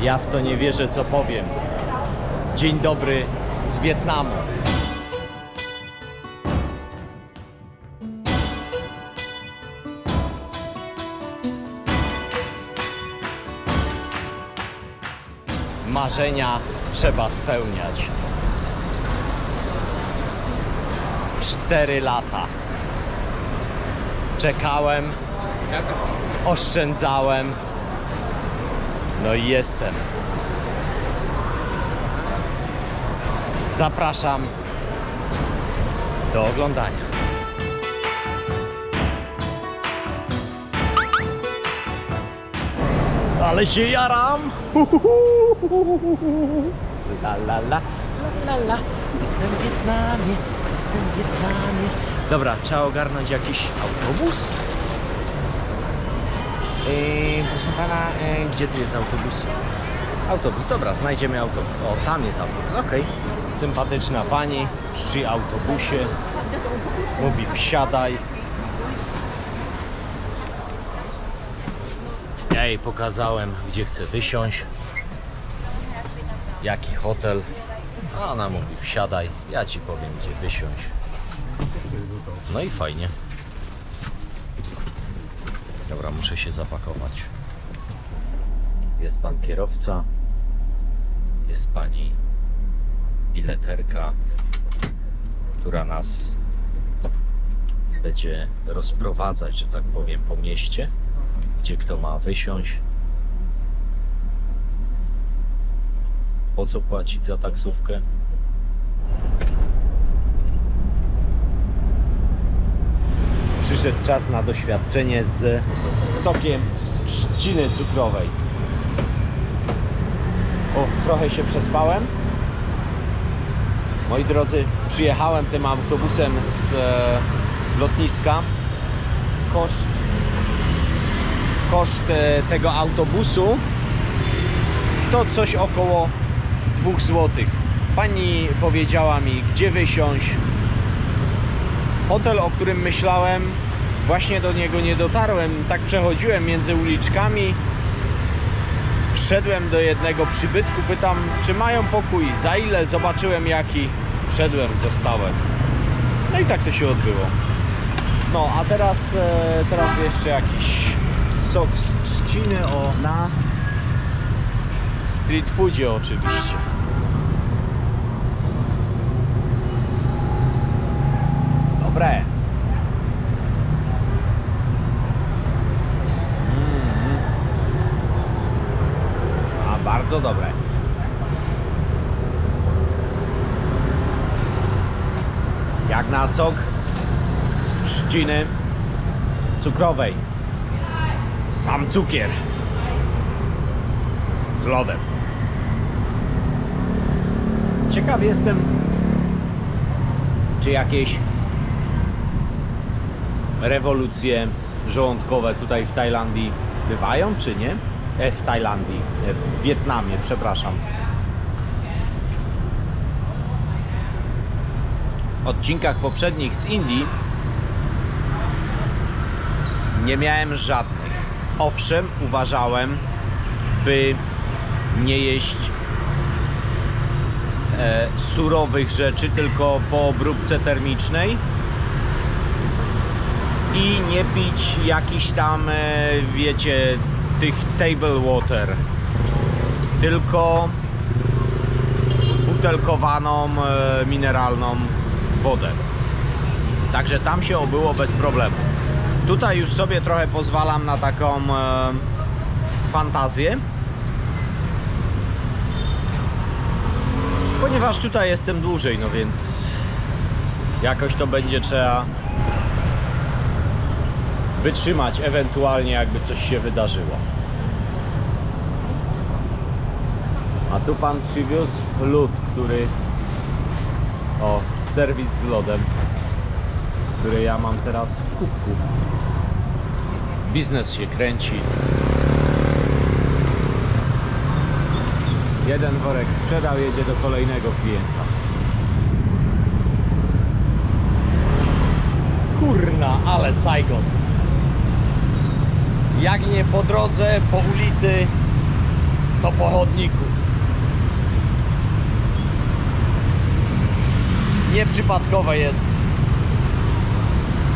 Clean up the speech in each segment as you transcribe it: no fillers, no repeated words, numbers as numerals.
Ja w to nie wierzę, co powiem. Dzień dobry z Wietnamu. Marzenia trzeba spełniać. 4 lata. Czekałem, oszczędzałem. No i jestem. Zapraszam do oglądania. Ale się jaram! La la la, la la. Jestem w Wietnamie, jestem w Wietnamie. Dobra, trzeba ogarnąć jakiś autobus. Proszę pana, gdzie tu jest autobus? Autobus, dobra, znajdziemy autobus. O, tam jest autobus, okej. Sympatyczna pani przy autobusie. Mówi wsiadaj. Ja jej pokazałem, gdzie chcę wysiąść. Jaki hotel. A ona mówi wsiadaj, ja ci powiem, gdzie wysiąść. No i fajnie. Dobra, muszę się zapakować. Jest pan kierowca. Jest pani bileterka, która nas będzie rozprowadzać, że tak powiem, po mieście, gdzie kto ma wysiąść. Po co płacić za taksówkę? Przyszedł czas na doświadczenie z sokiem z trzciny cukrowej. O, trochę się przespałem. Moi drodzy, przyjechałem tym autobusem z lotniska. Koszt tego autobusu to coś około 2 zł. Pani powiedziała mi, gdzie wysiąść. Hotel, o którym myślałem, właśnie do niego nie dotarłem. Tak przechodziłem między uliczkami. Wszedłem do jednego przybytku, pytam, czy mają pokój, za ile, zobaczyłem jaki, wszedłem, zostałem. No i tak to się odbyło. No, a teraz jeszcze jakiś sok z trzciny, na street foodzie oczywiście. Dobre. Bardzo dobre. Jak na sok z trzciny cukrowej. Sam cukier z lodem. Ciekaw jestem, czy jakieś rewolucje żołądkowe tutaj w Tajlandii bywają, czy nie? W Tajlandii, w Wietnamie, przepraszam. W odcinkach poprzednich z Indii nie miałem żadnych. Owszem, uważałem, by nie jeść surowych rzeczy, tylko po obróbce termicznej i nie pić jakiś tam, wiecie, tych table water, tylko butelkowaną, mineralną wodę. Także tam się obyło bez problemu. Tutaj już sobie trochę pozwalam na taką fantazję, ponieważ tutaj jestem dłużej, no więc jakoś to będzie trzeba wytrzymać, ewentualnie jakby coś się wydarzyło. A tu pan przywiózł lód, który... O, serwis z lodem, który ja mam teraz w kubku. Biznes się kręci. Jeden worek sprzedał, jedzie do kolejnego klienta. Kurna, ale Saigon. Jak nie po drodze, po ulicy, to oto po chodniku. Nieprzypadkowe jest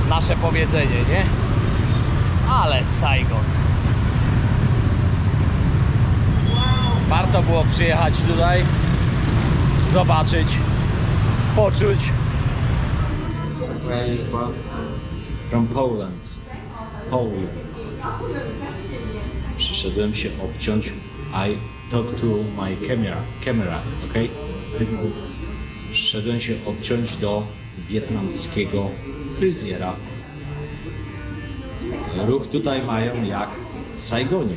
nasze powiedzenie, nie? Ale Saigon. Warto było przyjechać tutaj, zobaczyć, poczuć. From Poland. Przyszedłem się obciąć. I talk to my camera, ok? Przyszedłem się obciąć do wietnamskiego fryzjera. Ruch tutaj mają jak w Saigonie.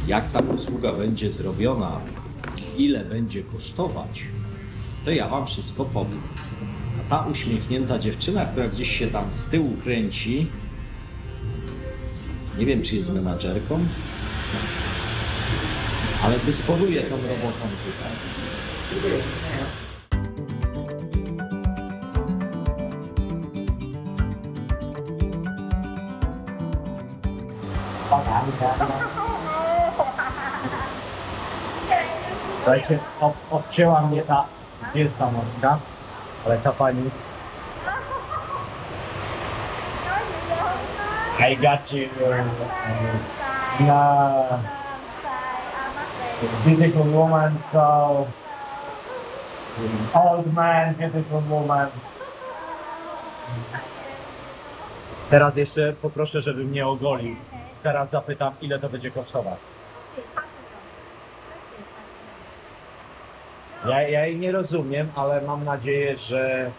Jak ta usługa będzie zrobiona, ile będzie kosztować, to ja wam wszystko powiem. A ta uśmiechnięta dziewczyna, która gdzieś się tam z tyłu kręci, nie wiem, czy jest menadżerką, ale dysponuje tą robotą tutaj. Słuchajcie, obcięła mnie ta, gdzie jest ta Monika, ale ta pani. I got you. Beautiful woman, so old man, beautiful woman. Teraz jeszcze poproszę, żeby mnie ogolił. Teraz zapytam, ile to będzie kosztować. Ja jej nie rozumiem, ale mam nadzieję, że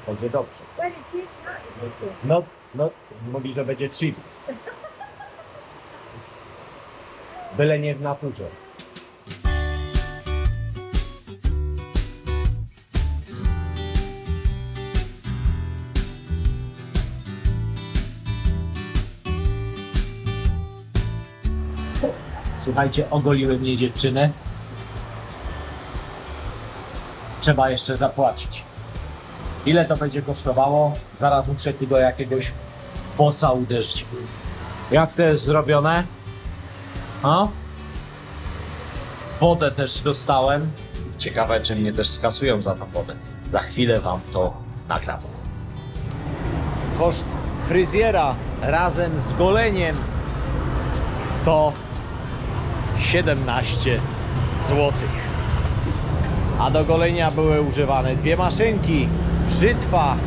będzie dobrze. No, mówi, że będzie cheap. Byle nie w naturze. Słuchajcie, ogoliły mnie dziewczyny. Trzeba jeszcze zapłacić. Ile to będzie kosztowało? Zaraz muszę tu do jakiegoś bossa uderzyć. Jak to jest zrobione? A? Wodę też dostałem. Ciekawe, czy mnie też skasują za tą wodę. Za chwilę wam to nagram. Koszt fryzjera razem z goleniem to 17 zł. A do golenia były używane dwie maszynki, brzytwa.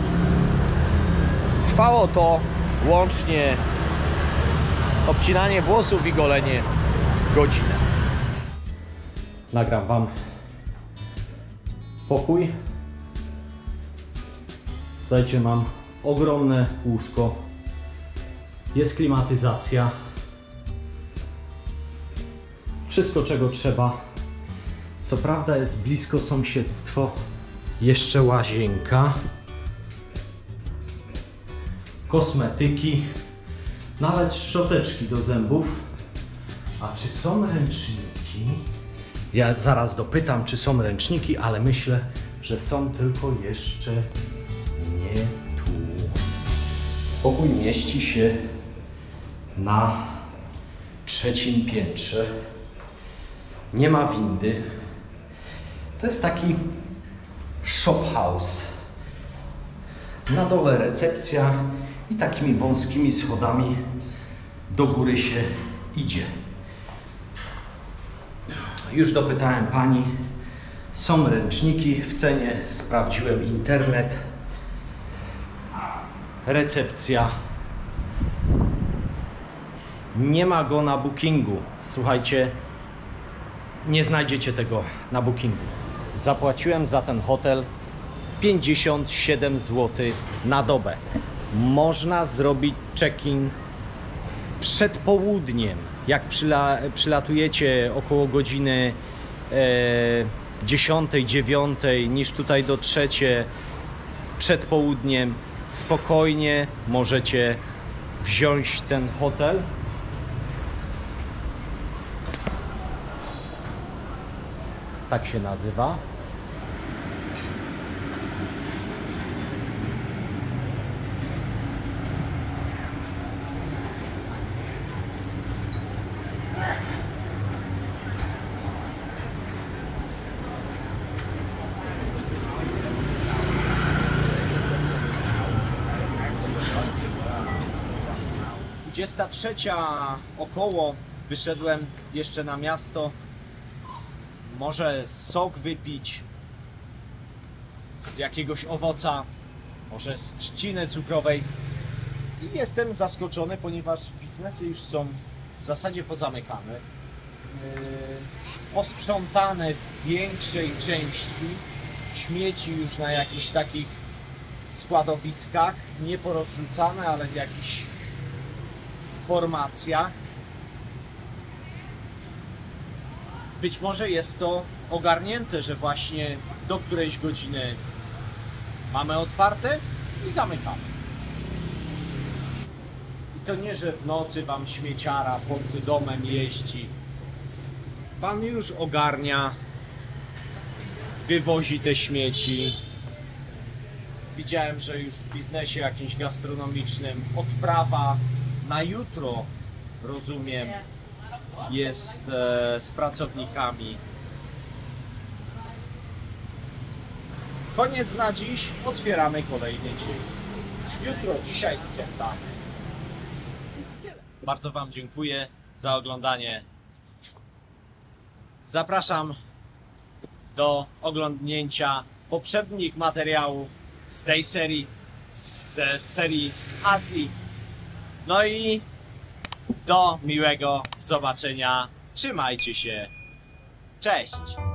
Trwało to łącznie obcinanie włosów i golenie godzinę. Nagram wam pokój. Słuchajcie, mam ogromne łóżko. Jest klimatyzacja. Wszystko, czego trzeba. Co prawda jest blisko sąsiedztwo. Jeszcze łazienka. Kosmetyki. Nawet szczoteczki do zębów. A czy są ręczniki? Ja zaraz dopytam, czy są ręczniki, ale myślę, że są, tylko jeszcze nie tu. Pokój mieści się na 3. piętrze. Nie ma windy. To jest taki shop house. Na dole recepcja i takimi wąskimi schodami do góry się idzie. Już dopytałem pani. Są ręczniki w cenie. Sprawdziłem internet. Recepcja. Nie ma go na bookingu. Słuchajcie, nie znajdziecie tego na bookingu. Zapłaciłem za ten hotel 57 zł na dobę. Można zrobić check-in przed południem. Jak przylatujecie około godziny 10, 9, niż tutaj dotrzecie przed południem, spokojnie możecie wziąć ten hotel. Tak się nazywa. 23 około wyszedłem jeszcze na miasto. Może sok wypić z jakiegoś owoca, może z trzciny cukrowej. I jestem zaskoczony, ponieważ biznesy już są w zasadzie pozamykane. Posprzątane w większej części. Śmieci już na jakichś takich składowiskach, nie porozrzucane, ale w jakichś formacjach. Być może jest to ogarnięte, że właśnie do którejś godziny mamy otwarte i zamykamy. I to nie, że w nocy wam śmieciara pod domem jeździ. Pan już ogarnia, wywozi te śmieci. Widziałem, że już w biznesie jakimś gastronomicznym odprawa na jutro, rozumiem, jest z pracownikami. Koniec na dziś, otwieramy kolejny dzień. Jutro, dzisiaj sprzątamy. Bardzo wam dziękuję za oglądanie. Zapraszam do oglądnięcia poprzednich materiałów z tej serii, z serii z Azji. No i do miłego zobaczenia. Trzymajcie się. Cześć!